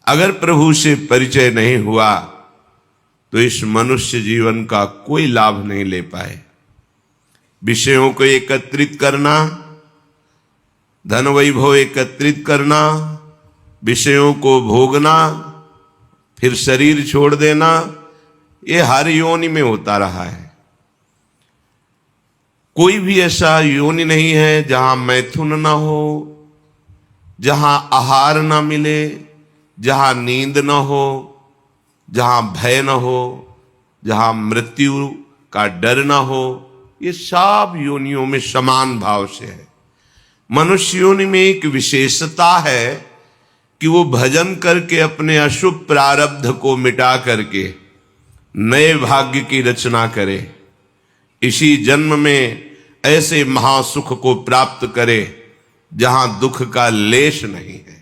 अगर प्रभु से परिचय नहीं हुआ तो इस मनुष्य जीवन का कोई लाभ नहीं ले पाए। विषयों को एकत्रित करना, धन वैभव एकत्रित करना, विषयों को भोगना, फिर शरीर छोड़ देना, ये हर योनि में होता रहा है। कोई भी ऐसा योनि नहीं है जहां मैथुन ना हो, जहां आहार ना मिले, जहां नींद न हो, जहां भय न हो, जहां मृत्यु का डर न हो। ये सब योनियों में समान भाव से है। मनुष्य योनि में एक विशेषता है कि वो भजन करके अपने अशुभ प्रारब्ध को मिटा करके नए भाग्य की रचना करे, इसी जन्म में ऐसे महासुख को प्राप्त करे जहां दुख का लेश नहीं है।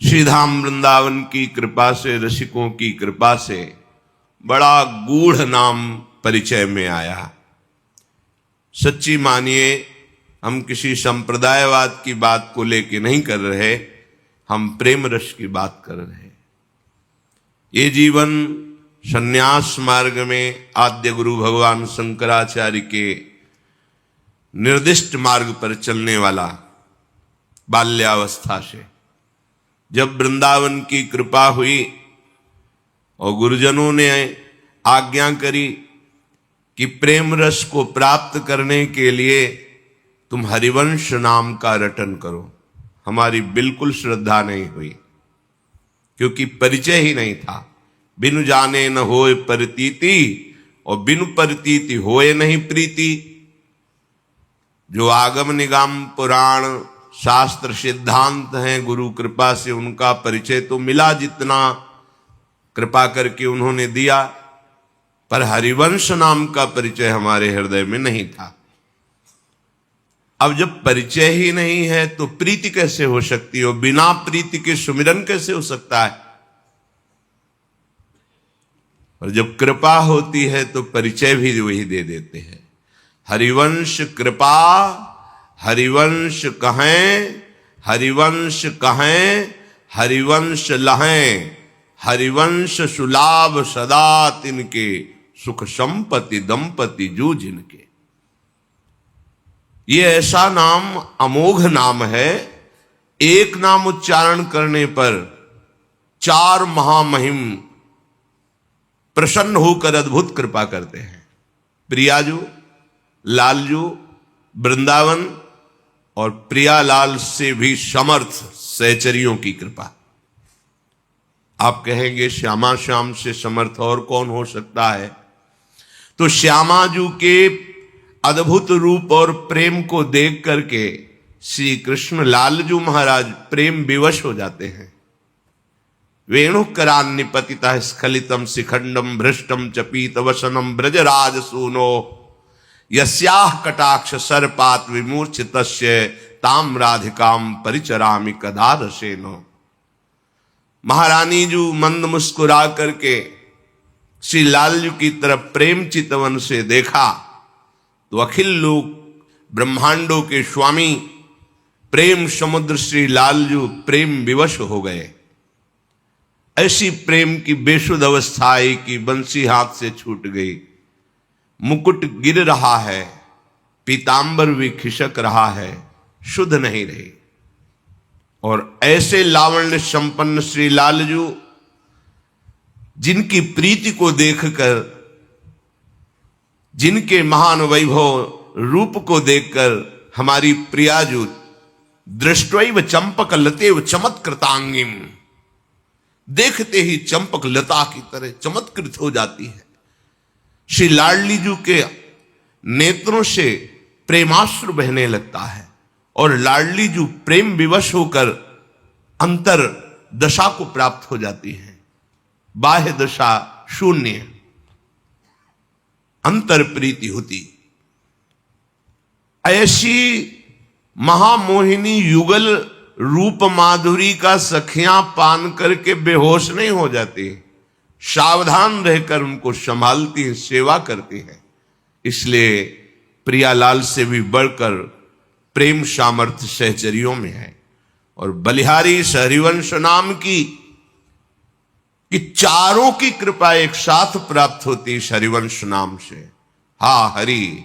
श्रीधाम वृंदावन की कृपा से, रसिकों की कृपा से बड़ा गूढ़ नाम परिचय में आया। सच्ची मानिए, हम किसी संप्रदायवाद की बात को लेके नहीं कर रहे, हम प्रेम रस की बात कर रहे। ये जीवन संन्यास मार्ग में आद्य गुरु भगवान शंकराचार्य के निर्दिष्ट मार्ग पर चलने वाला, बाल्यावस्था से जब वृंदावन की कृपा हुई और गुरुजनों ने आज्ञा करी कि प्रेम रस को प्राप्त करने के लिए तुम हरिवंश नाम का रटन करो, हमारी बिल्कुल श्रद्धा नहीं हुई, क्योंकि परिचय ही नहीं था। बिनु जाने न होए प्रतीति और बिनु प्रतीति होए नहीं प्रीति। जो आगम निगम पुराण शास्त्र सिद्धांत हैं, गुरु कृपा से उनका परिचय तो मिला जितना कृपा करके उन्होंने दिया, पर हरिवंश नाम का परिचय हमारे हृदय में नहीं था। अब जब परिचय ही नहीं है तो प्रीति कैसे हो सकती है, और बिना प्रीति के सुमिरन कैसे हो सकता है। और जब कृपा होती है तो परिचय भी वही दे देते हैं। हरिवंश कृपा, हरिवंश कहें, हरिवंश कहें, हरिवंश लहें, हरिवंश सुलाभ सदा तिनके, सुख संपत्ति दंपति जू जिनके। ये ऐसा नाम अमोघ नाम है, एक नाम उच्चारण करने पर 4 महामहिम प्रसन्न होकर अद्भुत कृपा करते हैं। प्रियाजू, लालजू, वृंदावन और प्रियालाल से भी समर्थ सहचरियों की कृपा। आप कहेंगे श्यामा श्याम से समर्थ और कौन हो सकता है, तो श्यामाजू के अद्भुत रूप और प्रेम को देख करके श्री कृष्ण लालजू महाराज प्रेम विवश हो जाते हैं। वेणुकरान्निपतितः स्खलितम शिखंडम भ्रष्टम च पीत वसनम ब्रजराज सूनो, यस्याह कटाक्ष सर्पात विमूर्छितस्य ताम राधिकाम परिचरामि कदा रसेनो। महारानी जू मंद मुस्कुरा करके श्री लालजू की तरफ प्रेम चितवन से देखा तो अखिल लोक ब्रह्मांडों के स्वामी प्रेम समुद्र श्री लालजू प्रेम विवश हो गए। ऐसी प्रेम की बेसुध अवस्था आई कि बंसी हाथ से छूट गई, मुकुट गिर रहा है, पीतांबर भी खिसक रहा है, शुद्ध नहीं रही। और ऐसे लावण्य संपन्न श्री लालजू, जिनकी प्रीति को देखकर, जिनके महान वैभव रूप को देखकर हमारी प्रियाजू दृष्टैव चंपक लतेव चमत्कृतांगिम, देखते ही चंपक लता की तरह चमत्कृत हो जाती है। श्री लाडली जू के नेत्रों से प्रेमाश्रु बहने लगता है और लाडली जू प्रेम विवश होकर अंतर दशा को प्राप्त हो जाती है। बाह्य दशा शून्य, अंतर प्रीति होती। ऐसी महामोहिनी युगल रूप माधुरी का सखियां पान करके बेहोश नहीं हो जाती, सावधान रहकर उनको संभालती हैं, सेवा करती हैं। इसलिए प्रियालाल से भी बढ़कर प्रेम सामर्थ्य सहचरियों में है। और बलिहारी हरिवंश नाम की कि चारों की कृपा एक साथ प्राप्त होती इस हरिवंश नाम से। हा हरि,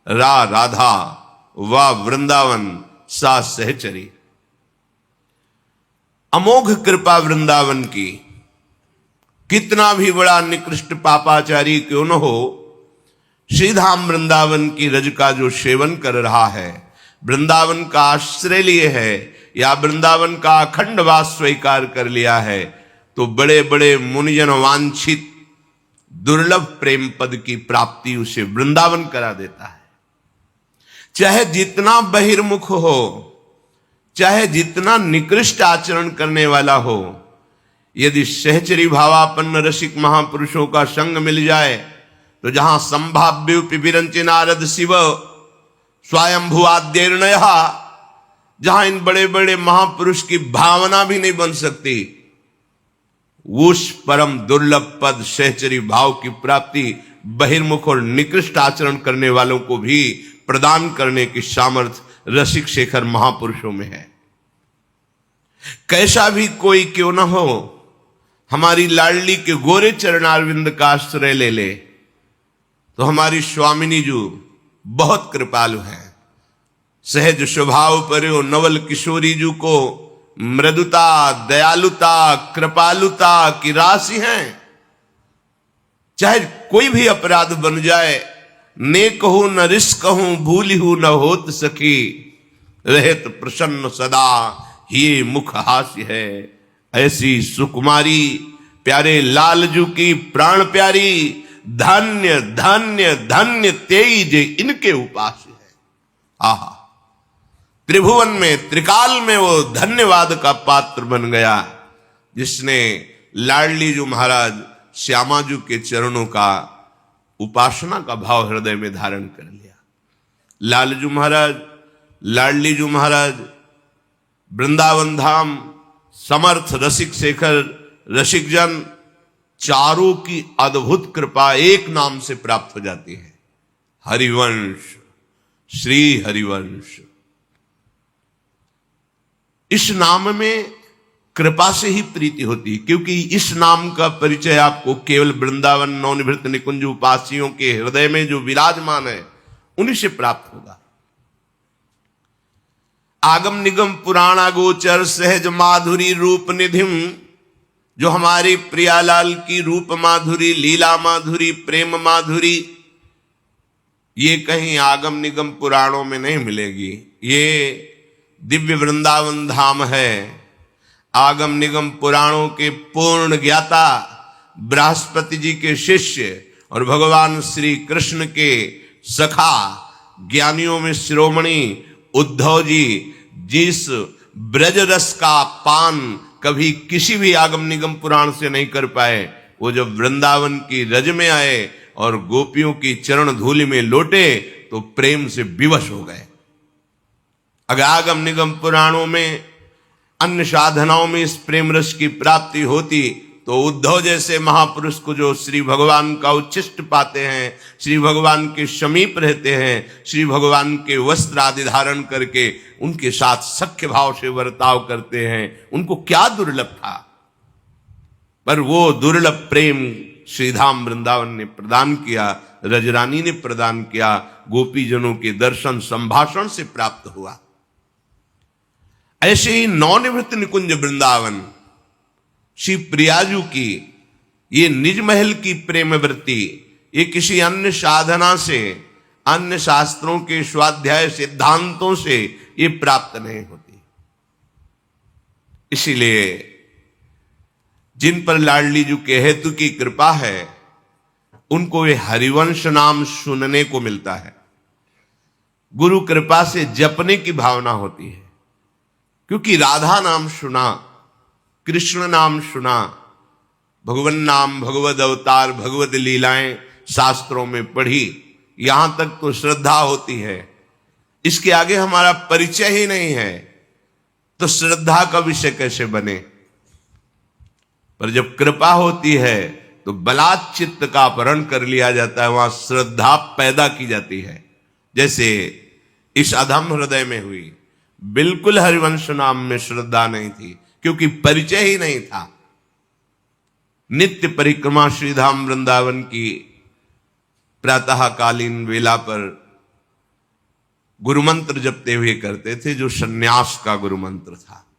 रा राधा, वा वृंदावन, सा सहचरी। अमोघ कृपा वृंदावन की। कितना भी बड़ा निकृष्ट पापाचारी क्यों न हो, श्रीधाम वृंदावन की रज का जो सेवन कर रहा है, वृंदावन का आश्रय लिए है या वृंदावन का अखंड वास स्वीकार कर लिया है, तो बड़े बड़े मुनिजन वांछित दुर्लभ प्रेम पद की प्राप्ति उसे वृंदावन करा देता है। चाहे जितना बहिर्मुख हो, चाहे जितना निकृष्ट आचरण करने वाला हो, यदि सहचरी भावापन्न रसिक महापुरुषों का संग मिल जाए तो जहां संभाव्य विरंचि नारद शिव स्वयंभू आद्यर्णय, जहां इन बड़े बड़े महापुरुष की भावना भी नहीं बन सकती, उस परम दुर्लभ पद सहचरी भाव की प्राप्ति बहिर्मुख और निकृष्ट आचरण करने वालों को भी प्रदान करने की सामर्थ्य रसिक शेखर महापुरुषों में है। कैसा भी कोई क्यों न हो, हमारी लाडली के गोरे चरणारविंद का आश्रय ले ले तो हमारी स्वामिनी जी बहुत कृपालु है। सहज स्वभाव पर नवल किशोरी जी को मृदुता, दयालुता, कृपालुता की राशि है। चाहे कोई भी अपराध बन जाए, नेक हूं न रिस्क हूं, भूली हूं न होत सखी, रहत प्रसन्न सदा, ये मुख हास्य है। ऐसी सुकुमारी प्यारे लालजू की प्राण प्यारी, धन्य धन्य धन्य तेज इनके उपास है। आहा, त्रिभुवन में त्रिकाल में वो धन्यवाद का पात्र बन गया जिसने लाडली जी महाराज श्यामा जी के चरणों का उपासना का भाव हृदय में धारण कर लिया। लालजू महाराज, लाडली जी महाराज, वृंदावन धाम, समर्थ रसिक शेखर रसिक जन, चारों की अद्भुत कृपा एक नाम से प्राप्त हो जाती है, हरिवंश, श्री हरिवंश। इस नाम में कृपा से ही प्रीति होती है, क्योंकि इस नाम का परिचय आपको केवल वृंदावन नवनिवृत्त निकुंज उपासियों के हृदय में जो विराजमान है उन्हीं से प्राप्त होगा। आगम निगम पुराणा गोचर सहज माधुरी रूप निधिम, जो हमारी प्रियालाल की रूप माधुरी, लीला माधुरी, प्रेम माधुरी, ये कहीं आगम निगम पुराणों में नहीं मिलेगी। ये दिव्य वृंदावन धाम है। आगम निगम पुराणों के पूर्ण ज्ञाता बृहस्पति जी के शिष्य और भगवान श्री कृष्ण के सखा, ज्ञानियों में शिरोमणि उद्धव जी, जिस ब्रज रस का पान कभी किसी भी आगम निगम पुराण से नहीं कर पाए, वो जब वृंदावन की रज में आए और गोपियों की चरण धूलि में लौटे तो प्रेम से विवश हो गए। अगर आगम निगम पुराणों में, अन्य साधनाओं में इस प्रेम रस की प्राप्ति होती तो उद्धव जैसे महापुरुष को जो श्री भगवान का उच्छिष्ट पाते हैं, श्री भगवान के समीप रहते हैं, श्री भगवान के वस्त्र आदि धारण करके उनके साथ सख्य भाव से बर्ताव करते हैं, उनको क्या दुर्लभ था। पर वो दुर्लभ प्रेम श्रीधाम वृंदावन ने प्रदान किया, रजरानी ने प्रदान किया, गोपीजनों के दर्शन संभाषण से प्राप्त हुआ। ऐसे ही नवनिवृत्त निकुंज वृंदावन श्री प्रियाजू की ये निज महल की प्रेम वृत्ति, ये किसी अन्य साधना से, अन्य शास्त्रों के स्वाध्याय सिद्धांतों से ये प्राप्त नहीं होती। इसीलिए जिन पर लाडली जी के हेतु की कृपा है, उनको ये हरिवंश नाम सुनने को मिलता है। गुरु कृपा से जपने की भावना होती है, क्योंकि राधा नाम सुना, कृष्ण नाम सुना, भगवान नाम, भगवद अवतार, भगवद लीलाएं शास्त्रों में पढ़ी, यहां तक तो श्रद्धा होती है। इसके आगे हमारा परिचय ही नहीं है तो श्रद्धा का विषय कैसे बने। पर जब कृपा होती है तो बलात् चित्त का अपहरण कर लिया जाता है, वहां श्रद्धा पैदा की जाती है। जैसे इस अधम हृदय में हुई, बिल्कुल हरिवंश नाम में श्रद्धा नहीं थी, क्योंकि परिचय ही नहीं था। नित्य परिक्रमा श्रीधाम वृंदावन की प्रातःकालीन वेला पर गुरुमंत्र जपते हुए करते थे, जो सन्यास का गुरुमंत्र था।